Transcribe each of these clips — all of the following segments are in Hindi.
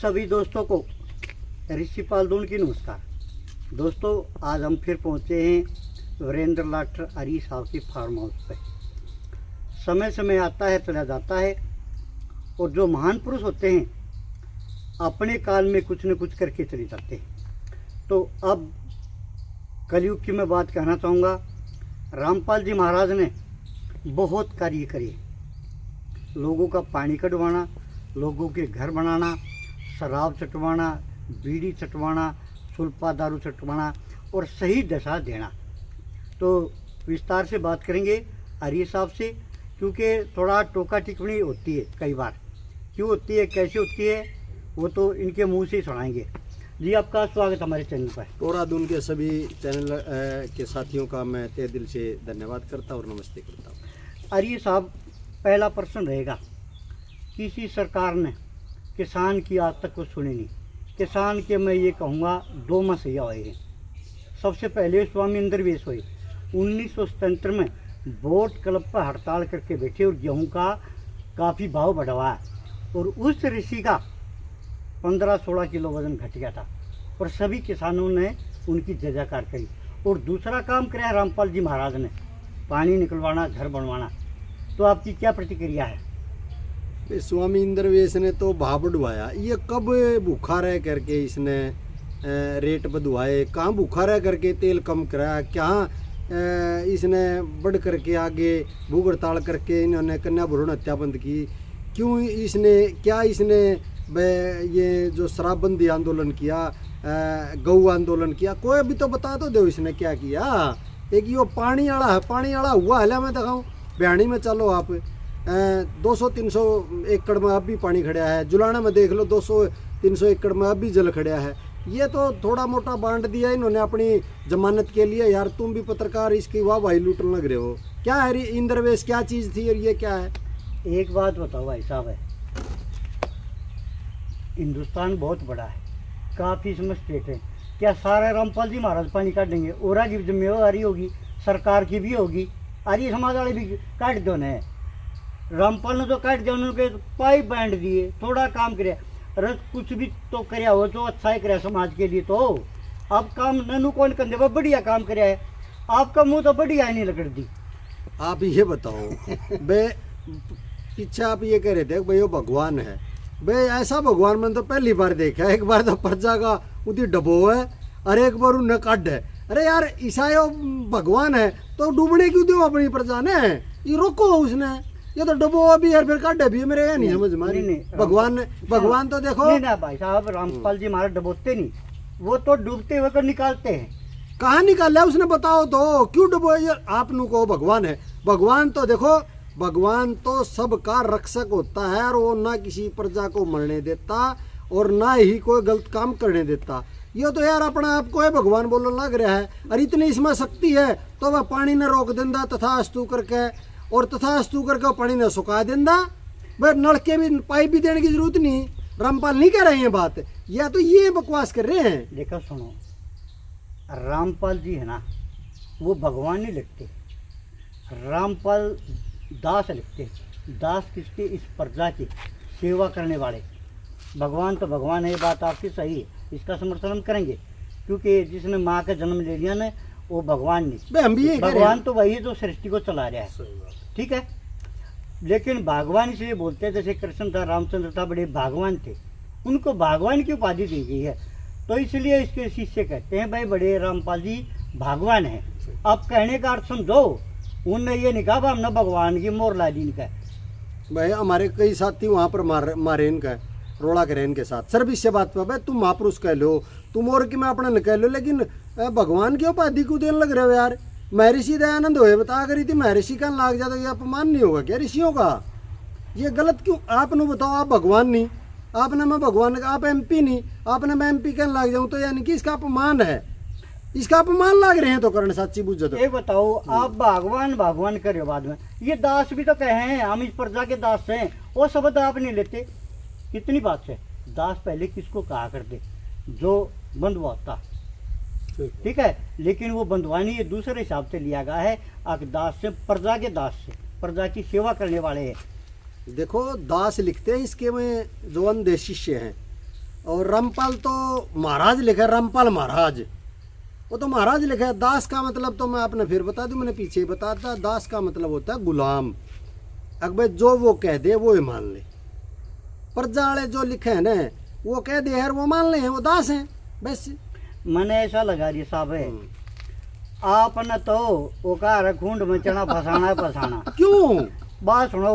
सभी दोस्तों को ऋषि पालदून की नमस्कार। दोस्तों, आज हम फिर पहुंचे हैं वीरेंद्र लाठर आर्य साहब की फार्म हाउस पे। समय समय आता है चला जाता है, और जो महान पुरुष होते हैं अपने काल में कुछ न कुछ करके चले जाते हैं। तो अब कलयुग की मैं बात कहना चाहूँगा। रामपाल जी महाराज ने बहुत कार्य करे, लोगों का पानी कटवाना, लोगों के घर बनाना, शराब चटवाना, बीड़ी चटवाना, सुल्फा दारू चटवाना और सही दशा देना। तो विस्तार से बात करेंगे आर्य साहब से, क्योंकि थोड़ा टोका टिप्पणी होती है कई बार। क्यों होती है, कैसे होती है, वो तो इनके मुंह से ही सुनाएंगे। जी, आपका स्वागत हमारे चैनल पर। कोरादून के सभी चैनल के साथियों का मैं तहे दिल से धन्यवाद करता और नमस्ते करता हूँ। आर्य साहब, पहला प्रश्न रहेगा, किसी सरकार ने किसान की आज तक कुछ सुनी नहीं। किसान के मैं ये कहूँगा दो मसैया हुए हैं। सबसे पहले स्वामी इंद्रवेश हुए 1977 में बोट क्लब पर हड़ताल करके बैठे और गेहूँ का काफ़ी भाव बढ़वाया, और उस ऋषि का 15-16 किलो वजन घट गया था, और सभी किसानों ने उनकी जय जयकार करी। और दूसरा काम किया रामपाल जी महाराज ने, पानी निकलवाना, घर बनवाना। तो आपकी क्या प्रतिक्रिया है? स्वामी इंद्रवेश ने तो भाव बढ़वाया, ये कब भूखा रह करके इसने रेट बढ़वाए, कहाँ भूखा रह करके तेल कम कराया, क्या इसने बढ़ करके आगे भूख हड़ताल करके इन्होंने कन्या भ्रूण हत्या बंद की, क्यों इसने, क्या इसने ये जो शराबबंदी आंदोलन किया, गौ आंदोलन किया, कोई अभी तो बता तो दो इसने क्या किया। एक ये पानी वाला है, पानी वाला हुआ है, मैं दिखाऊँ। बिहानी में चलो आप, 200-300 एकड़ में अब भी पानी खड़ा है। जुलाना में देख लो, 200-300 एकड़ में अब भी जल खड़ा है। ये तो थोड़ा मोटा बांट दिया इन्होंने अपनी जमानत के लिए। यार तुम भी पत्रकार, इसकी वाह भाई लूटने लग रहे हो। क्या है इंद्रवेश, क्या चीज़ थी और ये क्या है? एक बात बताओ भाई साहब, है हिंदुस्तान बहुत बड़ा है, काफ़ी इसमें स्टेट है। क्या सारे रामपाल जी महाराज पानी काट देंगे? ओरा की जिम्मेवारी होगी, सरकार की भी होगी, आर्य समाज वाले भी काट दो ने। रामपाल ने तो काट दिया, उन्होंने पाइप बांध दिए, थोड़ा काम करे, अरे कुछ भी तो कराया हो तो अच्छा ही कराया समाज के लिए। तो अब काम ननू कौन कर देगा, बढ़िया काम कराया है। आपका मुंह तो बढ़िया ही नहीं लकड़ दी। आप ये बताओ बे, पीछे आप ये कह रहे थे भाई वो भगवान है। बे ऐसा भगवान मैंने तो पहली बार देखा है। एक बार तो प्रजा का उदी डबो है और एक बार उन्हें काट है। अरे यार, ईसाई भगवान है तो डूबने क्यों दो अपनी प्रजा ने? ये रोको उसने, ये तो डबो अभी यार, फिर काटे भी। मेरे ये नहीं समझ मारी। भगवान तो देखो। नहीं ना भाई साहब, रामपाल जी महाराज डबोते नहीं, वो तो डूबते हुए को निकालते हैं। कहाँ निकाला उसने, बताओ तो। क्यों डबो यार? आप नु को भगवान है। भगवान तो देखो, भगवान तो सबका रक्षक होता है, और वो ना किसी प्रजा को मरने देता और ना ही कोई गलत काम करने देता। ये तो यार अपना आप को है भगवान बोलने लग रहा है। और इतनी इसमें शक्ति है तो वह पानी ने रोक देंदा तथास्तु करके, और तथास्तु करके पानी ने सुखा देंदा। भाई नलके भी, पाइप भी देने की जरूरत नहीं। रामपाल नहीं कह रहे हैं बात, या तो ये बकवास कर रहे हैं। देखो सुनो, रामपाल जी है ना, वो भगवान नहीं लिखते, रामपाल दास लिखते। दास किसके? इस प्रजा की सेवा करने वाले। भगवान तो भगवान है, ये बात आपकी सही है, इसका समर्थन हम करेंगे, क्योंकि जिसने माँ का जन्म ले लिया ना, वो भगवान नहीं। हम भी भगवान तो वही जो सृष्टि को चला रहा है, ठीक है। लेकिन भगवान इसलिए बोलते हैं, जैसे कृष्ण था, रामचंद्र था, बड़े भगवान थे, उनको भगवान की उपाधि दी गई है। तो इसलिए इसके शिष्य कहते हैं भाई बड़े रामपाल जी भगवान है। अब कहने का अर्थ समझो, उनने ये नहीं कहा हमने भगवान की मोर ला दी इनका। भाई हमारे कई साथी वहाँ पर मारे इनका, रोड़ा करे इनके साथ। सर्विस से बात पर भाई तुम महापुरुष कह लो, तुम और कि मैं अपना न कह लो, लेकिन भगवान की उपाधि क्यों देने लग रहे हो यार? महर्षि दयानंद होए बता करी थी, महर्षि का लाग जाता, ये अपमान नहीं होगा क्या ऋषियों का? ये गलत क्यों? आपने बताओ, आप भगवान नहीं, आपने मैं भगवान, आप MP नहीं, आपने मैं MP कहने लाग जाऊँ तो यानी कि इसका अपमान है, इसका अपमान लाग रहे हैं। तो करण साची बुझ जाते। ये बताओ, आप भगवान भगवान कर रहे हो, बाद में ये दास भी तो कहे हैं, हम इस प्रजा के दास हैं, वो शब्द आप नहीं लेते। कितनी बात है, दास पहले किसको कहा करते? जो बंधुआता, ठीक है। लेकिन वो बंधुआनी ये दूसरे हिसाब से लिया गया है। आप दास से, प्रजा के दास से, प्रजा की सेवा करने वाले हैं। देखो दास लिखते हैं इसके में जो अंधे शिष्य हैं, और रामपाल तो महाराज लिखा है, रामपाल महाराज, वो तो महाराज लिखा है। दास का मतलब तो मैं आपने फिर बता दूं, मैंने पीछे ही बताया था, दास का मतलब होता है गुलाम। अकबर जो वो कह दे वो ही मान ले। प्रजा वाले जो लिखे हैं ना, वो कह दे यार वो मान ले हैं, वो दास हैं बस। मैंने ऐसा लगा रही साहब है, आपने तो वो कहा रखूंड में चना फसाना है फसाना। क्यों? बात सुनो,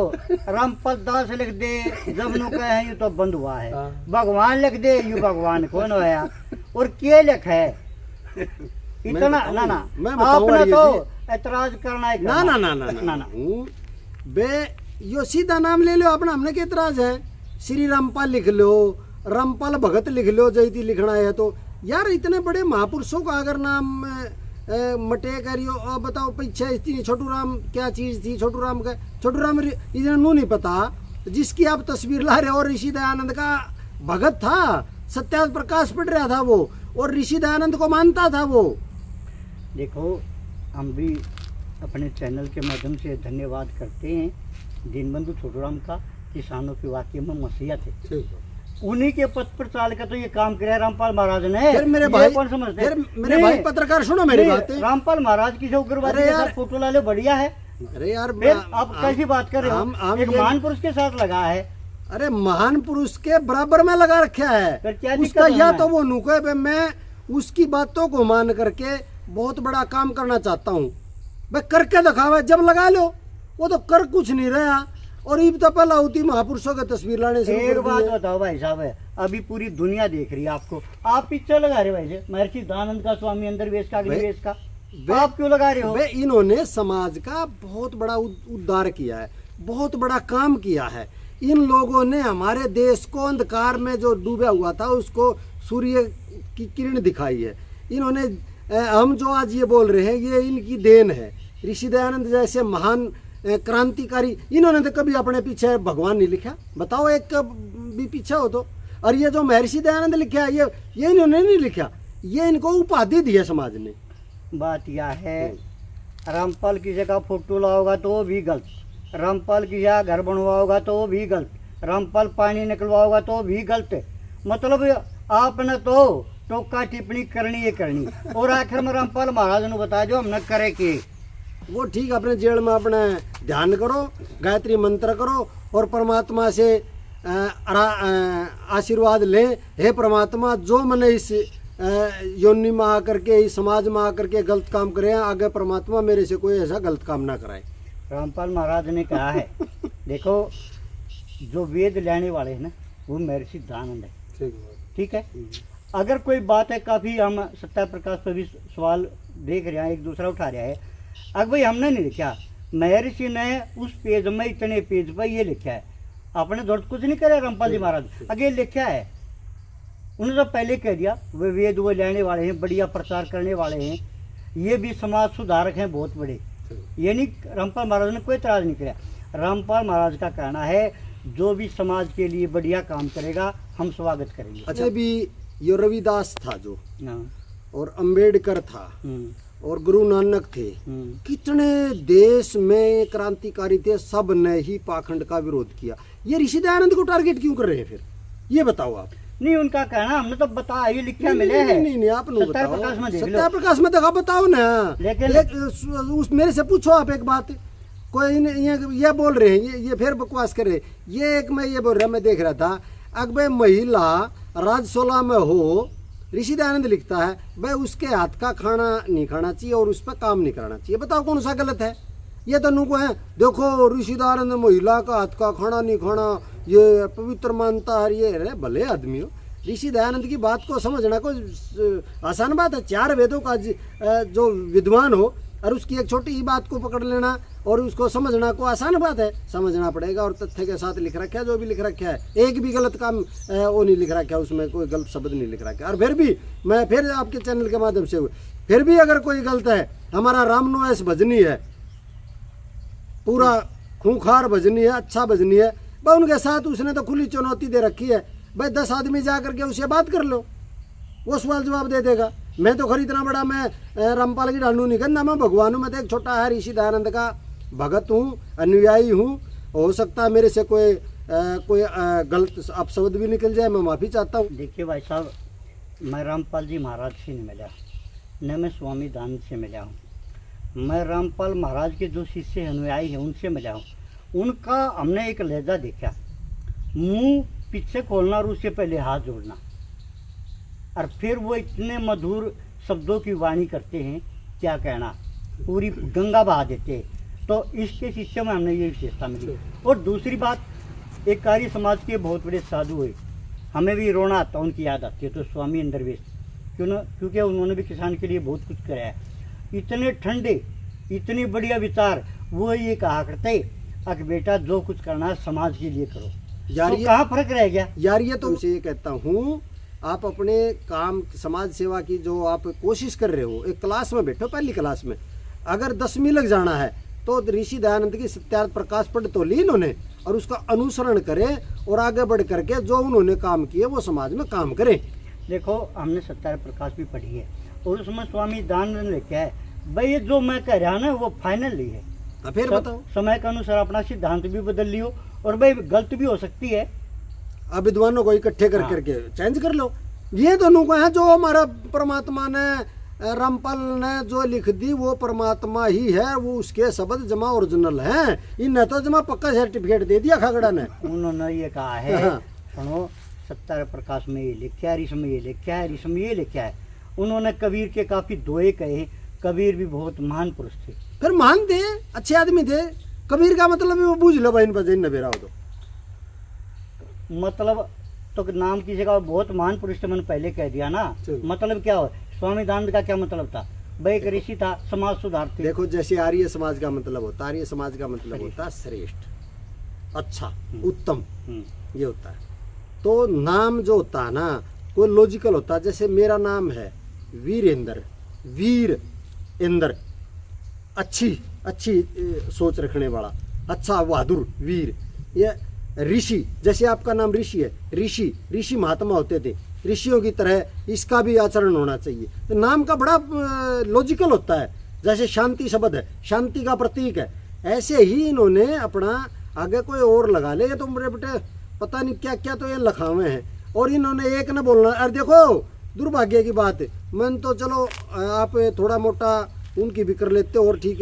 रामपाल दास लिख दे जब कहे यूं तो बंद हुआ है, भगवान लिख दे यूं भगवान कौन होया, और के लिख है इतना ना ना, आपने तो ऐतराज करना है ना ना ना ना ना ना बे, यो सीधा नाम ले लो अपना, हमने क्या ऐतराज है? श्री रामपाल लिख लो, रामपाल भगत लिख लो, जयती लिखना है तो। यार इतने बड़े महापुरुषों का अगर नाम मटे करियो, अब बताओ पीछे इतनी छोटू राम क्या चीज थी? छोटू राम का, छोटू राम इधर नू नहीं पता, जिसकी आप तस्वीर ला रहे हो। और ऋषि दयानंद का भगत था, सत्याग्रह प्रकाश पढ़ रहा था वो, और ऋषि दयानंद को मानता था वो। देखो, हम भी अपने चैनल के माध्यम से धन्यवाद करते हैं दीनबंधु छोटूराम का, किसानों की वाकई में मसीहा थे, उन्हीं के पथ पर चाल का तो ये काम किया रामपाल महाराज ने। फिर मेरे भाई, कौन समझते? फिर मेरे भाई पत्रकार सुनो मेरी बात। रामपाल महाराज की जो उग्रवादी के साथ फोटो ला लो, बढ़िया है। अरे यार आप कैसी बात कर रहे हो? एक महान पुरुष के साथ लगा है। अरे महान पुरुष के बराबर में लगा रखा है उसका, या तो वो नुके मैं उसकी बातों को मान करके बहुत बड़ा काम करना चाहता हूँ, भाई करके दिखावा। जब लगा लो, वो तो कर कुछ नहीं रहा, और ये तो पहला होती महापुरुषों की तस्वीर लाने से। एक बात बताओ भाई साहब, है अभी पूरी दुनिया देख रही है आपको, आप पिक्चर लगा रहे भाई महर्षि दयानंद का, स्वामी अंतर्वेश का, अग्निवेश का, आप क्यों लगा रहे हो? इन्होंने समाज का बहुत बड़ा उद्धार किया है, बहुत बड़ा काम किया है। इन लोगों ने हमारे देश को अंधकार में जो डूबा हुआ था उसको सूर्य की किरण दिखाई है। इन्होंने हम जो आज ये बोल रहे हैं ये इनकी देन है। ऋषि दयानंद जैसे महान क्रांतिकारी, इन्होंने तो कभी अपने पीछे भगवान नहीं लिखा, बताओ एक भी पीछे हो तो। और ये जो महर्षि दयानंद लिखा है ये इन्होंने नहीं लिखा, ये इनको उपाधि दी है समाज ने। बात यह है, रामपाल की जगह फोटो लाओगा तो वो भी गलत, रामपाल की जगह घर बनवाओगा तो वो भी गलत, रामपाल पानी निकलवाओगा तो भी गलत। मतलब आपने तो टोका टिप्पणी करनी है करनी, और आखिर में रामपाल महाराज ने बताया जो हमने करे के। वो ठीक, अपने जेल में अपने ध्यान करो, गायत्री मंत्र करो, और परमात्मा से आशीर्वाद लें। हे परमात्मा, जो मैंने इस योनि में आकर के, इस समाज में आकर के गलत काम करे, आगे परमात्मा मेरे से कोई ऐसा गलत काम ना कराए। रामपाल महाराज ने कहा है देखो, जो वेद लेने वाले हैं ना वो महर्षि दयानंद है, ठीक है। अगर कोई बात है, काफ़ी हम सत्याग्रह प्रकाश पर भी सवाल देख रहे हैं, एक दूसरा उठा रहा है। अगर भाई हमने नहीं लिखा, महर्षि ने उस पेज में इतने पेज पर ये लिखा है, आपने दर्द कुछ नहीं करे रामपाल जी महाराज, अगे लिखा है। उन्होंने तो पहले कह दिया वे वेद वो लेने वाले हैं, बढ़िया प्रचार करने वाले हैं, ये भी समाज सुधारक हैं बहुत बड़े। ये नहीं रामपाल महाराज ने कोई एतराज़ नहीं किया। रामपाल महाराज का कहना है जो भी समाज के लिए बढ़िया काम करेगा हम स्वागत करेंगे। अच्छा, भी ये रविदास था जो, और अंबेडकर था, और गुरु नानक थे, कितने देश में क्रांतिकारी थे, सब ने ही पाखंड का विरोध किया। ये ऋषि दयानंद को टारगेट क्यों कर रहे हैं फिर, ये बताओ आप। नहीं, उनका कहना हमने तो बताया, ये लिखा मिले है। नहीं आप लोग सत्याग्रह प्रकाश में देख लो, सत्याग्रह प्रकाश में देखा, बताओ ना। लेकिन उस मेरे से पूछो आप एक बात, कोई ये बोल रहे हैं, ये फिर बकवास कर रहे। ये एक मैं ये बोल रहा, मैं देख रहा था, अगर महिला राजसोला में हो, ऋषि दयानंद लिखता है भाई उसके हाथ का खाना नहीं खाना चाहिए और उस पर काम नहीं कराना चाहिए। बताओ कौन सा गलत है? ये तो नुको है, देखो ऋषि दयानंद महिला का हाथ का खाना नहीं खाना ये पवित्र मानता है। ये अरे भले आदमी हो, ऋषि दयानंद की बात को समझना कोई आसान बात है। 4 वेदों का जो विद्वान हो और उसकी एक छोटी ही बात को पकड़ लेना और उसको समझना को आसान बात है, समझना पड़ेगा। और तथ्य के साथ लिख रखा है, जो भी लिख रखा है, एक भी गलत काम वो नहीं लिख रखा है, उसमें कोई गलत शब्द नहीं लिख रखा है। और फिर भी मैं फिर आपके चैनल के माध्यम से फिर भी अगर कोई गलत है, हमारा रामनोएस भजनी है, पूरा खूंखार भजनी है, अच्छा भजनी है भाई, उनके साथ उसने तो खुली चुनौती दे रखी है भाई 10 आदमी जा करके उससे बात कर लो, वो सवाल जवाब दे देगा। मैं तो खरी इतना बड़ा मैं रामपाल की डांडू नहीं करना, मैं भगवान हूँ, मैं तो एक छोटा है ऋषि दयानंद का भगत हूँ, अनुयायी हूँ। हो सकता है मेरे से कोई कोई गलत अपशब्द भी निकल जाए मैं माफ़ी चाहता हूँ। देखिए भाई साहब, मैं रामपाल जी महाराज से नहीं मिला, न मैं स्वामी दानंद से मिला हूँ। मैं रामपाल महाराज के जो शिष्य अनुयायी हैं उनसे मिला हूँ। उनका हमने एक लहजा देखा, मुंह पीछे खोलना और उससे पहले हाथ जोड़ना, और फिर वो इतने मधुर शब्दों की वाणी करते हैं, क्या कहना, पूरी गंगा बहा देते हैं। तो इसके शिष्य में हमने ये विशेषता मिली। और दूसरी बात, एक आर्य समाज के बहुत बड़े साधु हुए, हमें भी रोना आता, उनकी याद आती है, तो स्वामी इंद्रवेश, क्योंकि उन्होंने भी किसान के लिए बहुत कुछ कराया। इतने ठंडे, इतनी बढ़िया विचार, वो ये कहा करते कि बेटा जो कुछ करना है समाज के लिए करो। यार तो कहाँ फर्क रह गया यार, ये तो मुझे ये कहता हूँ, आप अपने काम समाज सेवा की जो आप कोशिश कर रहे हो, एक क्लास में बैठो, पहली क्लास में अगर 10वीं लग जाना है तो ऋषि दयानंद की सत्यार्थ प्रकाश पढ़ तो ली इन्होंने, और उसका अनुसरण करें और आगे बढ़ करके जो उन्होंने काम किए वो समाज में काम करें। देखो, हमने सत्यार्थ प्रकाश भी पढ़ी है और उसमें स्वामी दानंद ने क्या है, भाई ये जो मैं कह रहा ना वो फाइनल ही है। फिर बताओ, समय के अनुसार अपना सिद्धांत भी बदल लियो, और भाई गलत भी हो सकती है, अब विद्वानों को इकट्ठे कर करके चेंज कर लो। ये दोनों को है जो हमारा परमात्मा ने, रामपाल ने जो लिख दी वो परमात्मा ही है, वो उसके शब्द जमा ओरिजिनल हैं। इन्हें तो जमा पक्का सर्टिफिकेट दे दिया खागड़ा ने। उन्होंने ये कहा है, सुनो, सत्यार्थ प्रकाश में ये लिखा है, इसमें ये लिखा है, इसमें ये लिखा है। उन्होंने कबीर के काफी दोहे कहे, कबीर भी बहुत महान पुरुष थे। फिर महान थे, अच्छे आदमी थे। कबीर का मतलब वो बूझ लो भाई, इन पर नबेरा हो तो मतलब तो नाम की जगह बहुत महान पुरुष थे, मैंने पहले कह दिया ना। मतलब क्या हो, स्वामी दानंद का क्या मतलब था, भाई एक ऋषि था, समाज सुधार थे। देखो, जैसे आर्य समाज का मतलब होता, आर्य समाज का मतलब होता श्रेष्ठ, अच्छा, उत्तम, ये होता है। तो नाम जो होता है ना, कोई लॉजिकल होता है। जैसे मेरा नाम है वीरेंद्र, वीर इंद्र, अच्छी अच्छी सोच रखने वाला, अच्छा बहादुर वीर। ये ऋषि, जैसे आपका नाम ऋषि है, ऋषि ऋषि महात्मा होते थे, ऋषियों की तरह इसका भी आचरण होना चाहिए। तो नाम का बड़ा लॉजिकल होता है। जैसे शांति शब्द है, शांति का प्रतीक है, ऐसे ही इन्होंने अपना आगे कोई और लगा ले, तो मेरे बेटे पता नहीं क्या क्या तो ये लखावे हैं, और इन्होंने एक न बोलना। अरे देखो, दुर्भाग्य की बात है, मन तो चलो आप थोड़ा मोटा उनकी भी कर लेते हो और ठीक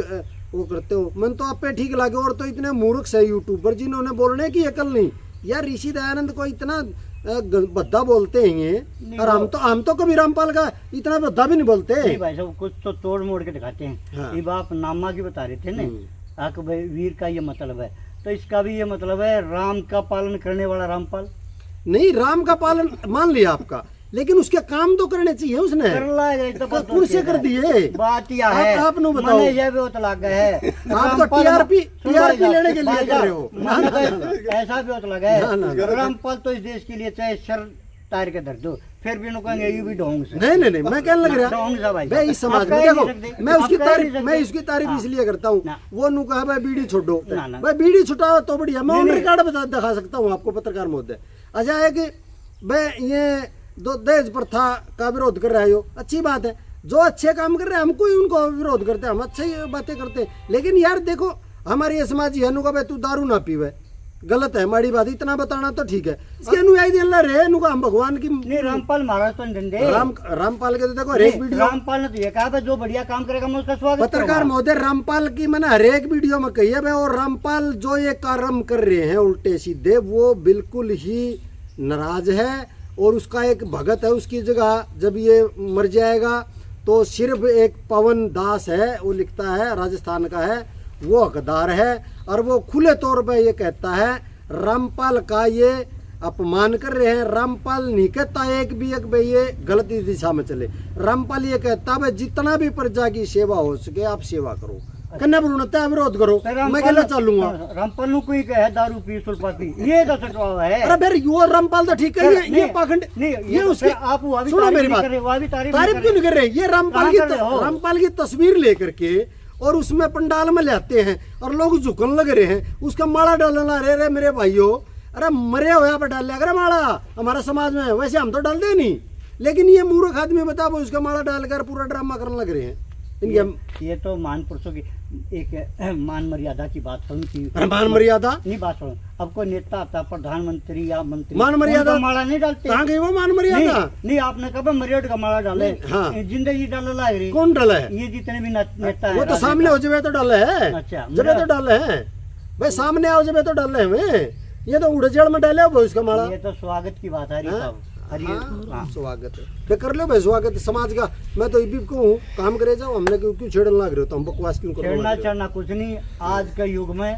वो करते हो, मन तो आप पे ठीक लगे। और तो इतने मूर्ख से यूट्यूबर जिन्होंने बोलने की अकल नहीं। यार ऋषि दयानंद को इतना भद्दा बोलते हैं, और हम तो कभी रामपाल का इतना भद्दा भी नहीं बोलते। नहीं भाई साहब, कुछ तो तोड़ मोड़ के दिखाते हैं। हाँ। ये आप नामा की बता रहे थे ना, आक भाई वीर का ये मतलब है, तो इसका भी ये मतलब है राम का पालन करने वाला रामपाल। नहीं, राम का पालन मान लिया आपका, लेकिन उसके काम तो करने चाहिए उसने। कर लाएगा तो कुर्सी कर दिए। बात यह है, आप नु बताओ, मैंने ये भी उतला गया है, आप तो टीआरपी लेने के लिए कर रहे हो। ऐसा भी उतला गया है, रामपाल तो इस देश के लिए चाहे सर तार के धर दो, फिर भी कहेंगे ये भी ढोंग से। नहीं नहीं नहीं, मैं कहने लग रहा मैं इस समाज में, देखो मैं उसकी तारीफ इसलिए करता हूँ, वो नु कहा भाई बीड़ी छोड़ो, भाई बीड़ी छुटाओ तो बढ़िया, मैं ऑन रिकॉर्ड दिखा सकता हूँ आपको पत्रकार महोदय। अच्छा है कि भाई ये दहेज प्रथा का विरोध कर रहे हो, अच्छी बात है, जो अच्छे काम कर रहे हैं हमको ही उनको विरोध करते हैं, हम अच्छी बातें करते हैं। लेकिन यार देखो, हमारे ये समाज है नुका भाई तू दारू ना पीवे, गलत है हमारी बात, इतना बताना तो ठीक है। इसके अनुयायी दिन रहे नुका हम भगवान की नहीं, रामपाल महाराज तो धंधे रामपाल के तो देखो हर एक वीडियो, रामपाल ने तो ये कहा जो बढ़िया काम करेगा मैं उसका स्वागत करूंगा। पत्रकार महोदय, रामपाल की मैंने हर एक वीडियो में कही है भाई, और रामपाल जो ये कर्म कर रहे हैं उल्टे सीधे, वो बिल्कुल ही नाराज है। और उसका एक भगत है, उसकी जगह जब ये मर जाएगा तो सिर्फ एक पवन दास है, वो लिखता है, राजस्थान का है, वो हकदार है। और वो खुले तौर पे ये कहता है रामपाल का ये अपमान कर रहे हैं। रामपाल नहीं कहता एक भी एक भाई ये गलती दिशा में चले, रामपाल ये कहता भाई जितना भी प्रजा की सेवा हो सके आप सेवा करो, कन्या भ्रूणता विरोध करो, मैं कहना चालूंगा। रामपाल नु कोई कहे दारू पी सुरपाती, ये तो सटवा है। अरे फिर यो रामपाल तो ठीक है, ये पाखंड ये उसके, आप सुनो मेरी बात, तारीफ क्यों नहीं कर रहे? ये रामपाल की तस्वीर लेकर के और उसमें पंडाल में लाते हैं और लोग झुकन लग रहे हैं, उसका माला डालना रहे रे मेरे भाइयों, अरे मरे हुआ पर डाल लिया करे माला हमारा समाज में, वैसे हम तो डालते नहीं। लेकिन ये मूर्ख आदमी बताओ उसका माला डालकर पूरा ड्रामा करने लग रहे हैं, इनके ये तो मान पुरुषों की एक मान मर्यादा की बात सुन की मान मर्यादा नहीं बात सुनो। अब कोई नेता आता प्रधानमंत्री या मंत्री मान मर्यादा उनका माला नहीं डालते। कहाँ गई वो मान मर्यादा? नहीं आपने कहा मर्यादा का माला डाले। हाँ। जिंदगी डाल लाग रही कौन डाला है? ये जितने भी नेता है वो तो सामने हो जब तो डाले है। अच्छा, जब तो डाले हैं भाई, सामने आओ जब तो डाले हैं हमें। ये तो उड़जड़ में डाले हो इसका माला। ये तो स्वागत की बात है हरी साहब। हाँ, स्वागत है तो कर लो भाई, स्वागत समाज का। मैं तो ये भी कहूँ काम करे जाओ, हमने क्यों छेड़ने लग रहे हो? तो हम बकवास क्यों करने छेड़ना लग रहे चढ़ना कुछ नहीं। आज के युग में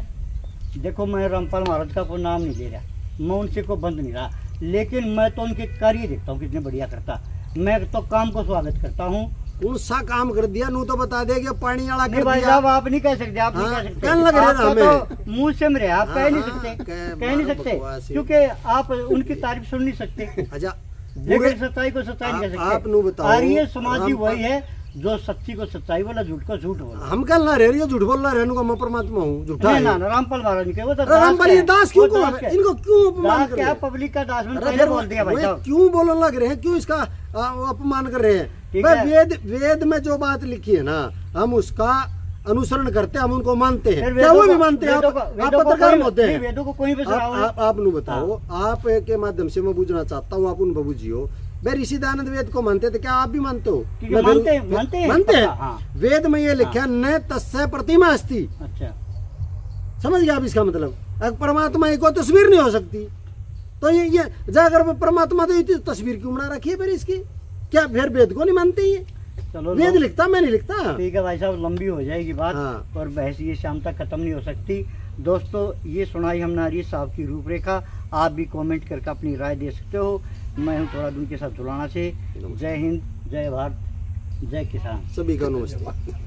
देखो, मैं रामपाल महाराज का कोई नाम नहीं ले रहा, मैं उनसे को बंद नहीं रहा, लेकिन मैं तो उनके कार्य देखता हूँ कितने बढ़िया करता। मैं तो काम को स्वागत करता हूँ। कौन सा काम कर दिया? नू तो बता दे कि पानी वाला नहीं कर भाई दिया। साहब, आप नहीं कह सकते, आप नहीं हाँ, कह सकते। कहने लग रहे ना आपका हमें। तो मुंह से मेरे आप कह नहीं हाँ, सकते, कह कह नहीं मारो सकते, बकवास ही। क्योंकि आप उनकी तारीफ सुन नहीं सकते। अच्छा लेकिन सच्चाई को सच्चाई नहीं कह आप सकते। नू बताओ, आर्य समाजी रामपाल- वही है जो सच्ची को सच्चाई बोला, झूठ को झूठ बोला। हम कल ना रह रही हो, झूठ बोल रहा रहने को। मैं परमात्मा हूँ, झूठा नहीं है। ना रामपाल महाराज नहीं कहे, वो तो अरे रामपाल ये दास क्यों वो को दास क्या? इनको क्यों अपमान दास कर क्या रहे है? हैं? पब्लिक का दास मैंने अरे पहले फिर बोल दिया भाई वो साहब। क्यों बोलने लग रहे हैं? क्यों इसका अपमान कर रहे हैं? ठीक भाई है। वेद में जो बात लिखी है ना, हम उसका अनुसरण करते हैं, हम उनको मानते हैं। फिर क्या वो भी मानते हैं? आप वेदों को पत्रकार कोई- होते नहीं, हैं। वेदों को कोई भी सराहो नहीं। आप नू बताओ, आप के माध्यम से मैं पूछना चाहता हूँ, आप उनको बुझियो। भाई ऋषि दयानंद वेद को मानते थे, क्या आप भी मानते हो? ठीक है, मानते हैं, मानते हैं। हाँ। वेद में ये लिखा न तस्य प्रतिमा अस्ति। अच्छा, समझ गया आप इसका मतलब? अगर परमात्मा को तस्वीर नहीं हो सकती तो ये जाकर परमात्मा तो ये तस्वीर क्यों बना रखी है फिर इसकी? क्या फिर वेद को नहीं मानते? ये चलो वेद लिखता, मैं नहीं लिखता। ठीक है भाई साहब, लंबी हो जाएगी बात। हाँ। और बहस ये शाम तक खत्म नहीं हो सकती। दोस्तों, ये सुनाई हमने आर्य साहब की रूपरेखा। आप भी कमेंट करके अपनी राय दे सकते हो। मैं हूँ थोड़ा दिन के साथ जुड़ाना से। जय हिंद, जय भारत, जय किसान। सभी का नमस्ते।